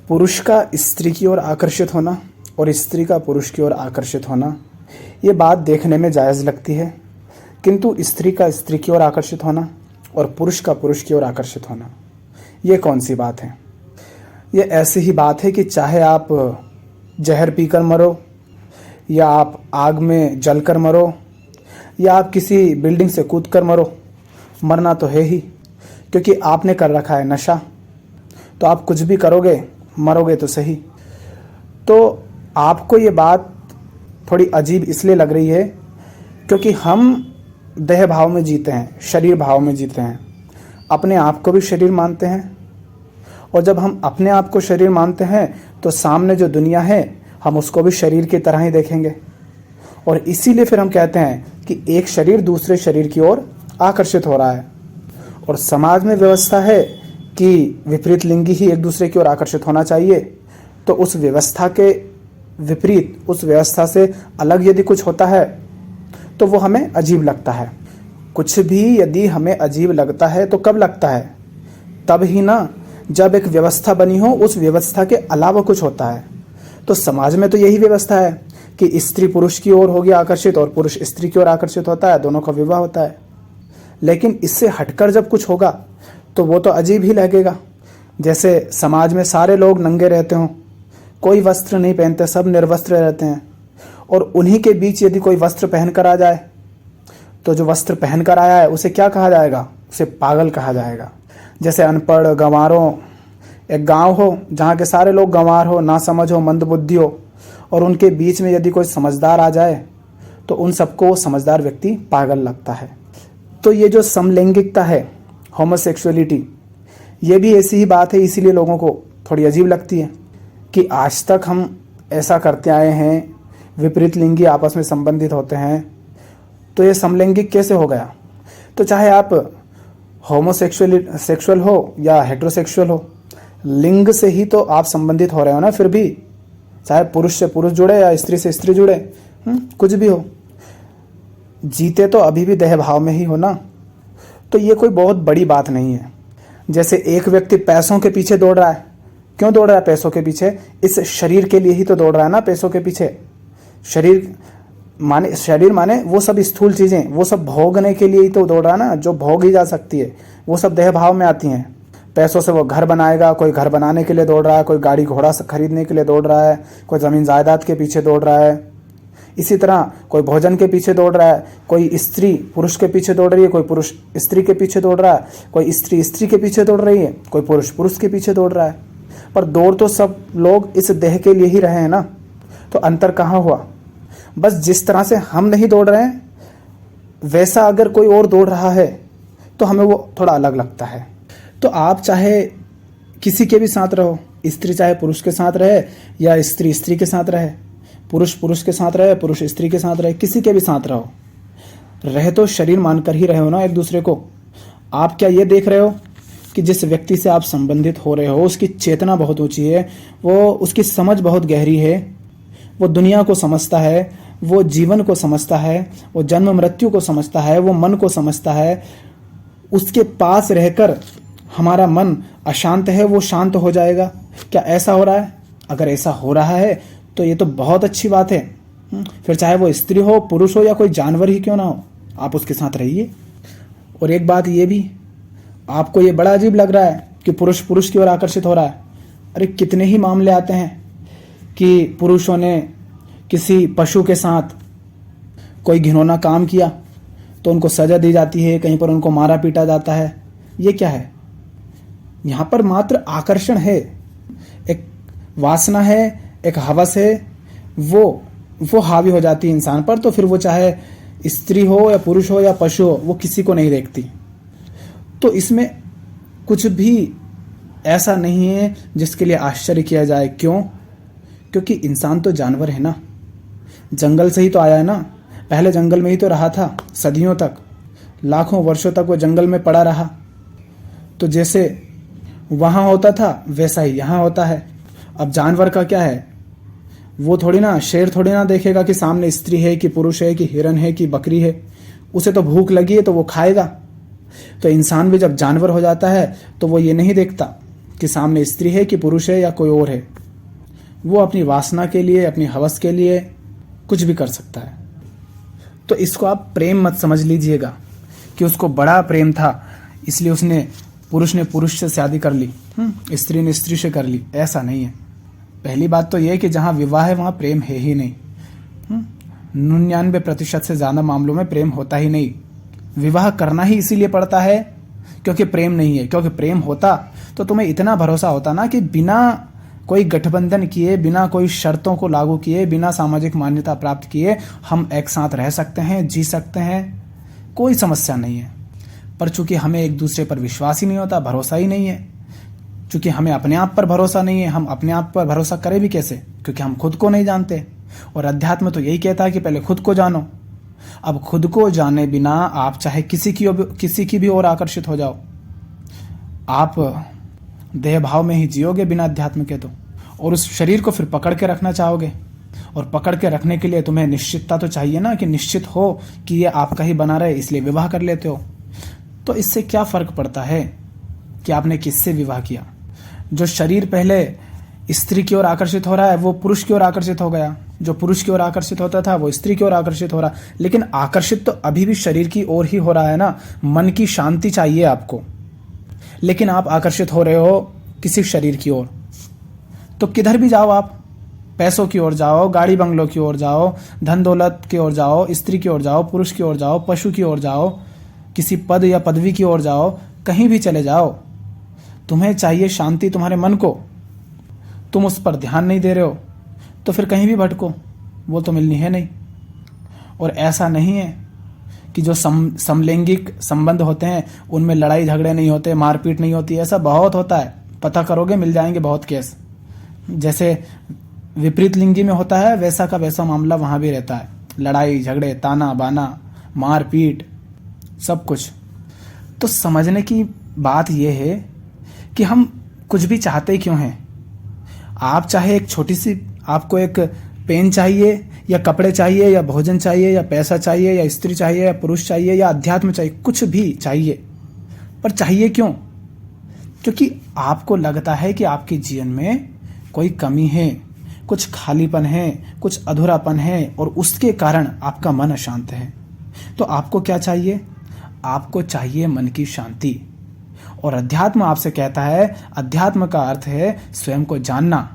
पुरुष का स्त्री की ओर आकर्षित होना और स्त्री का पुरुष की ओर आकर्षित होना, ये बात देखने में जायज़ लगती है, किंतु स्त्री का स्त्री की ओर आकर्षित होना और पुरुष का पुरुष की ओर आकर्षित होना, ये कौन सी बात है? ये ऐसी ही बात है कि चाहे आप जहर पीकर मरो, या आप आग में जलकर मरो, या आप किसी बिल्डिंग से कूदकर मरो, मरना तो है ही, क्योंकि आपने कर रखा है नशा। तो आप कुछ भी करोगे, मरोगे तो सही। तो आपको ये बात थोड़ी अजीब इसलिए लग रही है क्योंकि हम देह भाव में जीते हैं, शरीर भाव में जीते हैं, अपने आप को भी शरीर मानते हैं। और जब हम अपने आप को शरीर मानते हैं तो सामने जो दुनिया है हम उसको भी शरीर की तरह ही देखेंगे। और इसीलिए फिर हम कहते हैं कि एक शरीर दूसरे शरीर की ओर आकर्षित हो रहा है। और समाज में व्यवस्था है कि विपरीत लिंगी ही एक दूसरे की ओर आकर्षित होना चाहिए। तो उस व्यवस्था के विपरीत, उस व्यवस्था से अलग यदि कुछ होता है तो वो हमें अजीब लगता है। कुछ भी यदि हमें अजीब लगता है तो कब लगता है? तब ही ना जब एक व्यवस्था बनी हो, उस व्यवस्था के अलावा कुछ होता है। तो समाज में तो यही व्यवस्था है कि स्त्री पुरुष की ओर होगी आकर्षित और पुरुष स्त्री की ओर आकर्षित होता है, दोनों का विवाह होता है। लेकिन इससे हटकर जब कुछ होगा तो वो तो अजीब ही लगेगा। जैसे समाज में सारे लोग नंगे रहते हों, कोई वस्त्र नहीं पहनते, सब निर्वस्त्र रहते हैं, और उन्हीं के बीच यदि कोई वस्त्र पहनकर आ जाए तो जो वस्त्र पहनकर आया है उसे क्या कहा जाएगा? उसे पागल कहा जाएगा। जैसे अनपढ़, गंवारों, एक गांव हो जहाँ के सारे लोग गंवार हो, ना समझ हो, मंदबुद्धि हो, और उनके बीच में यदि कोई समझदार आ जाए तो उन सबको वो समझदार व्यक्ति पागल लगता है। तो ये जो समलैंगिकता है, होमोसेक्सुअलिटी, ये भी ऐसी ही बात है। इसीलिए लोगों को थोड़ी अजीब लगती है कि आज तक हम ऐसा करते आए हैं, विपरीत लिंगी आपस में संबंधित होते हैं, तो ये समलैंगिक कैसे हो गया? तो चाहे आप होमोसेक्सुअल हो या हेटेरोसेक्सुअल हो, लिंग से ही तो आप संबंधित हो रहे हो ना। फिर भी चाहे पुरुष से पुरुष जुड़े या स्त्री से स्त्री जुड़े, कुछ भी हो, जीते तो अभी भी देह भाव में ही हो ना। तो ये कोई बहुत बड़ी बात नहीं है। जैसे एक व्यक्ति पैसों के पीछे दौड़ रहा है, क्यों दौड़ रहा है पैसों के पीछे? इस शरीर के लिए ही तो दौड़ रहा है ना पैसों के पीछे। शरीर माने वो सब स्थूल चीज़ें, वो सब भोगने के लिए ही तो दौड़ रहा है ना, जो भोग ही जा सकती है, वो सब देह भाव में आती हैं। पैसों से वो घर बनाएगा, कोई घर बनाने के लिए दौड़ रहा है, कोई गाड़ी घोड़ा खरीदने के लिए दौड़ रहा है, कोई ज़मीन जायदाद के पीछे दौड़ रहा है। इसी तरह कोई भोजन के पीछे दौड़ रहा है, कोई स्त्री पुरुष के पीछे दौड़ रही है, कोई पुरुष स्त्री के पीछे दौड़ रहा है, कोई स्त्री स्त्री के पीछे दौड़ रही है, कोई पुरुष पुरुष के पीछे दौड़ रहा है। पर दौड़ तो सब लोग इस देह के लिए ही रहे हैं ना। तो अंतर कहाँ हुआ? बस जिस तरह से हम नहीं दौड़ रहे हैं, वैसा अगर कोई और दौड़ रहा है तो हमें वो थोड़ा अलग लगता है। तो आप चाहे किसी के भी साथ रहो, स्त्री चाहे पुरुष के साथ रहे या स्त्री स्त्री के साथ रहे, पुरुष पुरुष के साथ रहे, पुरुष स्त्री के साथ रहे, किसी के भी साथ रहो, रहे तो शरीर मानकर ही रहे हो ना एक दूसरे को। आप क्या ये देख रहे हो कि जिस व्यक्ति से आप संबंधित हो रहे हो उसकी चेतना बहुत ऊंची है, वो उसकी समझ बहुत गहरी है, वो दुनिया को समझता है, वो जीवन को समझता है, वो जन्म मृत्यु को समझता है, वो मन को समझता है। उसके पास रहकर हमारा मन अशांत है, वो शांत हो जाएगा। क्या ऐसा हो रहा है? अगर ऐसा हो रहा है तो ये तो बहुत अच्छी बात है। फिर चाहे वो स्त्री हो, पुरुष हो या कोई जानवर ही क्यों ना हो, आप उसके साथ रहिए। और एक बात ये भी, आपको ये बड़ा अजीब लग रहा है कि पुरुष पुरुष की ओर आकर्षित हो रहा है। अरे कितने ही मामले आते हैं कि पुरुषों ने किसी पशु के साथ कोई घिनौना काम किया तो उनको सजा दी जाती है, कहीं पर उनको मारा पीटा जाता है। ये क्या है? यहाँ पर मात्र आकर्षण है, एक वासना है, एक हवस है, वो हावी हो जाती है इंसान पर। तो फिर वो चाहे स्त्री हो या पुरुष हो या पशु हो, वो किसी को नहीं देखती। तो इसमें कुछ भी ऐसा नहीं है जिसके लिए आश्चर्य किया जाए। क्यों? क्योंकि इंसान तो जानवर है ना, जंगल से ही तो आया है ना। पहले जंगल में ही तो रहा था, सदियों तक, लाखों वर्षों तक वो जंगल में पड़ा रहा। तो जैसे वहाँ होता था वैसा ही यहाँ होता है। अब जानवर का क्या है? वो थोड़ी ना, शेर थोड़ी ना देखेगा कि सामने स्त्री है कि पुरुष है कि हिरन है कि बकरी है। उसे तो भूख लगी है तो वो खाएगा। तो इंसान भी जब जानवर हो जाता है तो वो ये नहीं देखता कि सामने स्त्री है कि पुरुष है या कोई और है, वो अपनी वासना के लिए, अपनी हवस के लिए कुछ भी कर सकता है। तो इसको आप प्रेम मत समझ लीजिएगा कि उसको बड़ा प्रेम था इसलिए उसने पुरुष ने पुरुष से शादी कर ली, स्त्री ने स्त्री से कर ली। ऐसा नहीं है। पहली बात तो यह कि जहां विवाह है वहां प्रेम है ही नहीं। 99% से ज्यादा मामलों में प्रेम होता ही नहीं। विवाह करना ही इसीलिए पड़ता है क्योंकि प्रेम नहीं है। क्योंकि प्रेम होता तो तुम्हें इतना भरोसा होता ना कि बिना कोई गठबंधन किए, बिना कोई शर्तों को लागू किए, बिना सामाजिक मान्यता प्राप्त किए हम एक साथ रह सकते हैं, जी सकते हैं, कोई समस्या नहीं है। पर चूंकि हमें एक दूसरे पर विश्वास ही नहीं होता, भरोसा ही नहीं है, चूंकि हमें अपने आप पर भरोसा नहीं है, हम अपने आप पर भरोसा करें भी कैसे, क्योंकि हम खुद को नहीं जानते। और अध्यात्म तो यही कहता है कि पहले खुद को जानो। अब खुद को जाने बिना आप चाहे किसी की भी ओर आकर्षित हो जाओ, आप देह भाव में ही जियोगे बिना अध्यात्म के तो, और उस शरीर को फिर पकड़ के रखना चाहोगे। और पकड़ के रखने के लिए तुम्हें निश्चितता तो चाहिए ना, कि निश्चित हो कि ये आपका ही बना रहे, इसलिए विवाह कर लेते हो। तो इससे क्या फर्क पड़ता है कि आपने किससे विवाह किया। जो शरीर पहले स्त्री की ओर आकर्षित हो रहा है वो पुरुष की ओर आकर्षित हो गया, जो पुरुष की ओर आकर्षित होता था वो स्त्री की ओर आकर्षित हो रहा। लेकिन आकर्षित तो अभी भी शरीर की ओर ही हो रहा है ना। मन की शांति चाहिए आपको, लेकिन आप आकर्षित हो रहे हो किसी शरीर की ओर। तो किधर भी जाओ आप, पैसों की ओर जाओ, गाड़ी बंगलों की ओर जाओ, धन दौलत की ओर जाओ, स्त्री की ओर जाओ, पुरुष की ओर जाओ, पशु की ओर जाओ, किसी पद या पदवी की ओर जाओ, कहीं भी चले जाओ, तुम्हें चाहिए शांति तुम्हारे मन को। तुम उस पर ध्यान नहीं दे रहे हो तो फिर कहीं भी भटको, वो तो मिलनी है नहीं। और ऐसा नहीं है कि जो समलैंगिक संबंध होते हैं उनमें लड़ाई झगड़े नहीं होते, मारपीट नहीं होती। ऐसा बहुत होता है, पता करोगे मिल जाएंगे बहुत केस। जैसे विपरीत लिंगी में होता है वैसा का वैसा मामला वहां भी रहता है, लड़ाई झगड़े, ताना बाना, मारपीट, सब कुछ। तो समझने की बात यह है कि हम कुछ भी चाहते क्यों हैं। आप चाहे एक छोटी सी, आपको एक पेन चाहिए या कपड़े चाहिए या भोजन चाहिए या पैसा चाहिए या स्त्री चाहिए या पुरुष चाहिए या अध्यात्म चाहिए, कुछ भी चाहिए, पर चाहिए क्यों? क्योंकि आपको लगता है कि आपके जीवन में कोई कमी है, कुछ खालीपन है, कुछ अधूरापन है, और उसके कारण आपका मन अशांत है। तो आपको क्या चाहिए? आपको चाहिए मन की शांति। और अध्यात्म आपसे कहता है, अध्यात्म का अर्थ है स्वयं को जानना।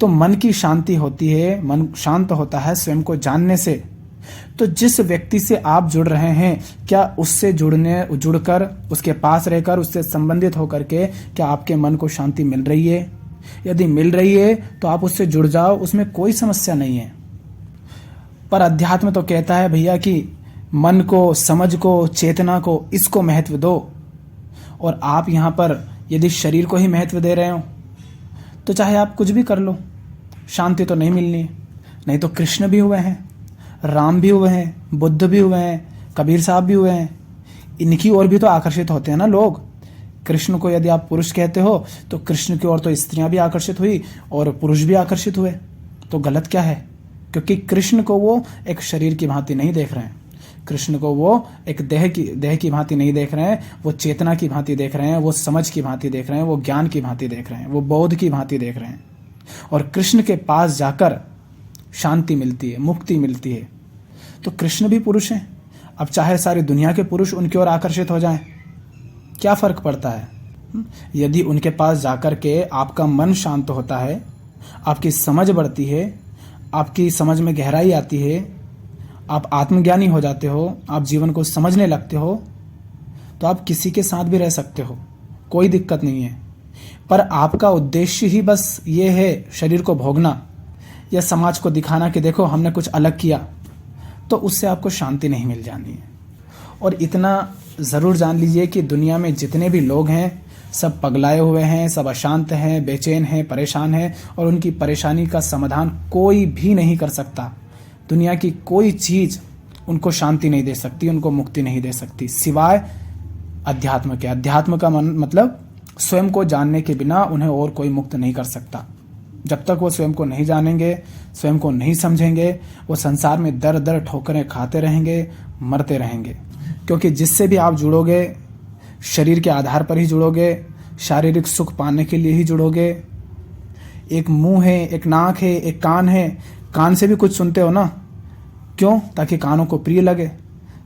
तो मन की शांति होती है, मन शांत होता है स्वयं को जानने से। तो जिस व्यक्ति से आप जुड़ रहे हैं, क्या उससे जुड़कर, उसके पास रहकर, उससे संबंधित होकर के क्या आपके मन को शांति मिल रही है? यदि मिल रही है तो आप उससे जुड़ जाओ, उसमें कोई समस्या नहीं है। पर अध्यात्म तो कहता है भैया कि मन को, समझ को, चेतना को, इसको महत्व दो। और आप यहां पर यदि शरीर को ही महत्व दे रहे हो तो चाहे आप कुछ भी कर लो, शांति तो नहीं मिलनी है। नहीं तो कृष्ण भी हुए हैं, राम भी हुए हैं, बुद्ध भी हुए हैं, कबीर साहब भी हुए हैं, इनकी ओर भी तो आकर्षित होते हैं ना लोग। कृष्ण को यदि आप पुरुष कहते हो तो कृष्ण की ओर तो स्त्रियां भी आकर्षित हुई और पुरुष भी आकर्षित हुए। तो गलत क्या है? क्योंकि कृष्ण को वो एक शरीर की भांति नहीं देख रहे हैं, कृष्ण को वो एक देह की भांति नहीं देख रहे हैं, वो चेतना की भांति देख रहे हैं, वो समझ की भांति देख रहे हैं, वो ज्ञान की भांति देख रहे हैं, वो बोध की भांति देख रहे हैं। और कृष्ण के पास जाकर शांति मिलती है, मुक्ति मिलती है। तो कृष्ण भी पुरुष हैं। अब चाहे सारी दुनिया के पुरुष उनकी ओर आकर्षित हो जाएं, क्या फर्क पड़ता है? यदि उनके पास जाकर के आपका मन शांत होता है, आपकी समझ बढ़ती है, आपकी समझ में गहराई आती है, आप आत्मज्ञानी हो जाते हो, आप जीवन को समझने लगते हो, तो आप किसी के साथ भी रह सकते हो, कोई दिक्कत नहीं है। पर आपका उद्देश्य ही बस ये है शरीर को भोगना या समाज को दिखाना कि देखो हमने कुछ अलग किया, तो उससे आपको शांति नहीं मिल जानी है। और इतना ज़रूर जान लीजिए कि दुनिया में जितने भी लोग हैं सब पगलाए हुए हैं, सब अशांत हैं, बेचैन हैं, परेशान हैं, और उनकी परेशानी का समाधान कोई भी नहीं कर सकता। दुनिया की कोई चीज़ उनको शांति नहीं दे सकती, उनको मुक्ति नहीं दे सकती, सिवाय अध्यात्म के। अध्यात्म का मतलब स्वयं को जानने के बिना उन्हें और कोई मुक्त नहीं कर सकता। जब तक वो स्वयं को नहीं जानेंगे, स्वयं को नहीं समझेंगे, वो संसार में दर दर ठोकरें खाते रहेंगे, मरते रहेंगे। क्योंकि जिससे भी आप जुड़ोगे शरीर के आधार पर ही जुड़ोगे, शारीरिक सुख पाने के लिए ही जुड़ोगे। एक मुंह है, एक नाक है, एक कान है, कान से भी कुछ सुनते हो ना, क्यों? ताकि कानों को प्रिय लगे,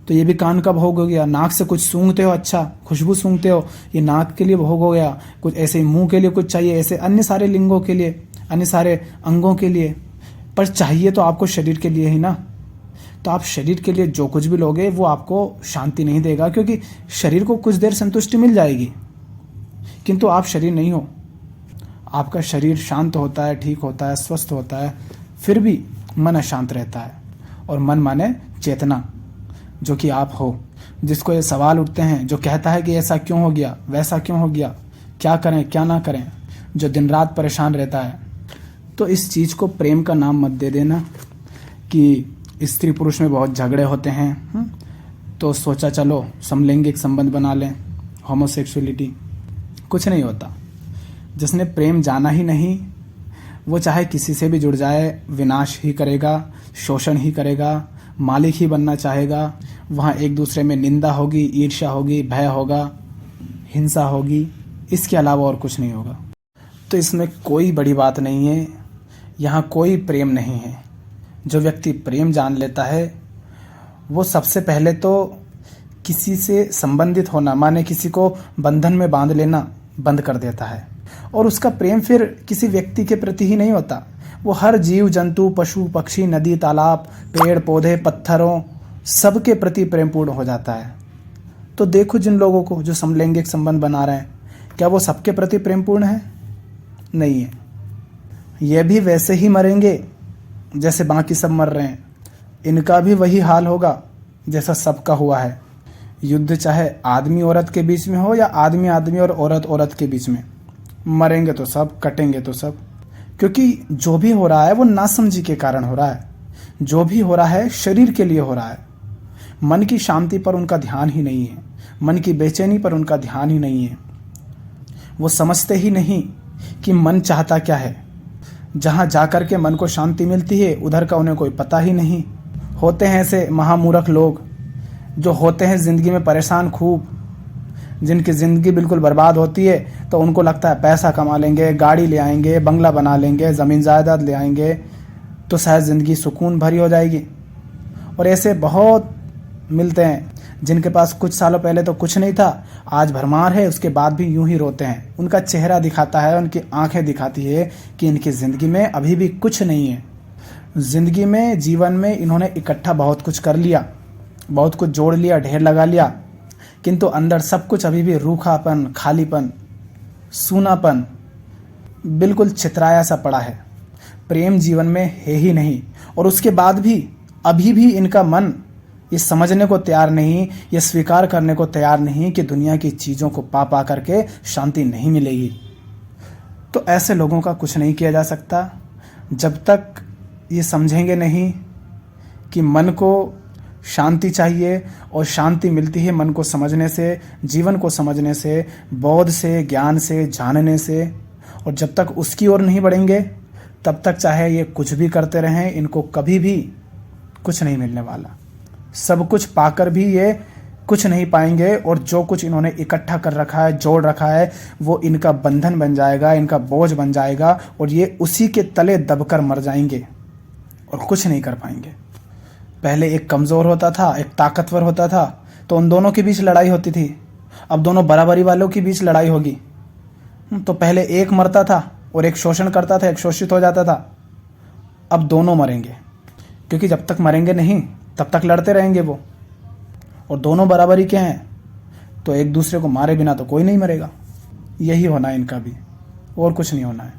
तो ये भी कान का भोग हो गया। नाक से कुछ सूंघते हो, अच्छा खुशबू सूंघते हो, ये नाक के लिए भोग हो गया। कुछ ऐसे ही मुंह के लिए कुछ चाहिए, ऐसे अन्य सारे लिंगों के लिए, अन्य सारे अंगों के लिए, पर चाहिए तो आपको शरीर के लिए ही ना। तो आप शरीर के लिए जो कुछ भी लोगे वो आपको शांति नहीं देगा, क्योंकि शरीर को कुछ देर संतुष्टि मिल जाएगी, किंतु आप शरीर नहीं हो। आपका शरीर शांत होता है, ठीक होता है, स्वस्थ होता है, फिर भी मन अशांत रहता है। और मन माने चेतना, जो कि आप हो, जिसको ये सवाल उठते हैं, जो कहता है कि ऐसा क्यों हो गया, वैसा क्यों हो गया, क्या करें क्या ना करें, जो दिन रात परेशान रहता है। तो इस चीज़ को प्रेम का नाम मत दे देना कि स्त्री पुरुष में बहुत झगड़े होते हैं, तो सोचा चलो समलैंगिक संबंध बना लें, होमोसेक्सुअलिटी। कुछ नहीं होता। जिसने प्रेम जाना ही नहीं, वो चाहे किसी से भी जुड़ जाए, विनाश ही करेगा, शोषण ही करेगा, मालिक ही बनना चाहेगा। वहाँ एक दूसरे में निंदा होगी, ईर्ष्या होगी, भय होगा, हिंसा होगी, इसके अलावा और कुछ नहीं होगा। तो इसमें कोई बड़ी बात नहीं है, यहाँ कोई प्रेम नहीं है। जो व्यक्ति प्रेम जान लेता है, वो सबसे पहले तो किसी से संबंधित होना, माने किसी को बंधन में बांध लेना बंद कर देता है। और उसका प्रेम फिर किसी व्यक्ति के प्रति ही नहीं होता, वो हर जीव जंतु, पशु पक्षी, नदी तालाब, पेड़ पौधे, पत्थरों, सबके प्रति प्रेमपूर्ण हो जाता है। तो देखो जिन लोगों को जो समलैंगिक संबंध बना रहे हैं, क्या वो सबके प्रति प्रेमपूर्ण है? नहीं है। ये भी वैसे ही मरेंगे जैसे बाकी सब मर रहे हैं। इनका भी वही हाल होगा जैसा सबका हुआ है। युद्ध चाहे आदमी औरत के बीच में हो या आदमी आदमी और औरत औरत के बीच में, मरेंगे तो सब, कटेंगे तो सब। क्योंकि जो भी हो रहा है वो नासमझी के कारण हो रहा है। जो भी हो रहा है शरीर के लिए हो रहा है। मन की शांति पर उनका ध्यान ही नहीं है, मन की बेचैनी पर उनका ध्यान ही नहीं है। वो समझते ही नहीं कि मन चाहता क्या है। जहाँ जाकर के मन को शांति मिलती है, उधर का उन्हें कोई पता ही नहीं। होते हैं ऐसे महामूर्ख लोग जो होते हैं ज़िंदगी में परेशान खूब, जिनकी ज़िंदगी बिल्कुल बर्बाद होती है, तो उनको लगता है पैसा कमा लेंगे, गाड़ी ले आएंगे, बंगला बना लेंगे, ज़मीन जायदाद ले आएंगे, तो शायद ज़िंदगी सुकून भरी हो जाएगी। और ऐसे बहुत मिलते हैं जिनके पास कुछ सालों पहले तो कुछ नहीं था, आज भरमार है, उसके बाद भी यूं ही रोते हैं। उनका चेहरा दिखाता है, उनकी आंखें दिखाती है कि इनकी ज़िंदगी में अभी भी कुछ नहीं है। ज़िंदगी में, जीवन में इन्होंने इकट्ठा बहुत कुछ कर लिया, बहुत कुछ जोड़ लिया, ढेर लगा लिया, किंतु अंदर सब कुछ अभी भी रूखापन, खालीपन, सूनापन, बिल्कुल छितराया सा पड़ा है। प्रेम जीवन में है ही नहीं। और उसके बाद भी अभी भी इनका मन ये समझने को तैयार नहीं, ये स्वीकार करने को तैयार नहीं कि दुनिया की चीज़ों को पा पा करके शांति नहीं मिलेगी। तो ऐसे लोगों का कुछ नहीं किया जा सकता जब तक ये समझेंगे नहीं कि मन को शांति चाहिए, और शांति मिलती है मन को समझने से, जीवन को समझने से, बोध से, ज्ञान से, जानने से। और जब तक उसकी ओर नहीं बढ़ेंगे, तब तक चाहे ये कुछ भी करते रहें, इनको कभी भी कुछ नहीं मिलने वाला। सब कुछ पाकर भी ये कुछ नहीं पाएंगे, और जो कुछ इन्होंने इकट्ठा कर रखा है, जोड़ रखा है, वो इनका बंधन बन जाएगा, इनका बोझ बन जाएगा, और ये उसी के तले दबकर मर जाएंगे और कुछ नहीं कर पाएंगे। पहले एक कमज़ोर होता था, एक ताकतवर होता था, तो उन दोनों के बीच लड़ाई होती थी। अब दोनों बराबरी वालों के बीच लड़ाई होगी। तो पहले एक मरता था और एक शोषण करता था, एक शोषित हो जाता था। अब दोनों मरेंगे, क्योंकि जब तक मरेंगे नहीं तब तक लड़ते रहेंगे वो। और दोनों बराबरी के हैं, तो एक दूसरे को मारे बिना तो कोई नहीं मरेगा। यही होना है इनका भी, और कुछ नहीं होना है।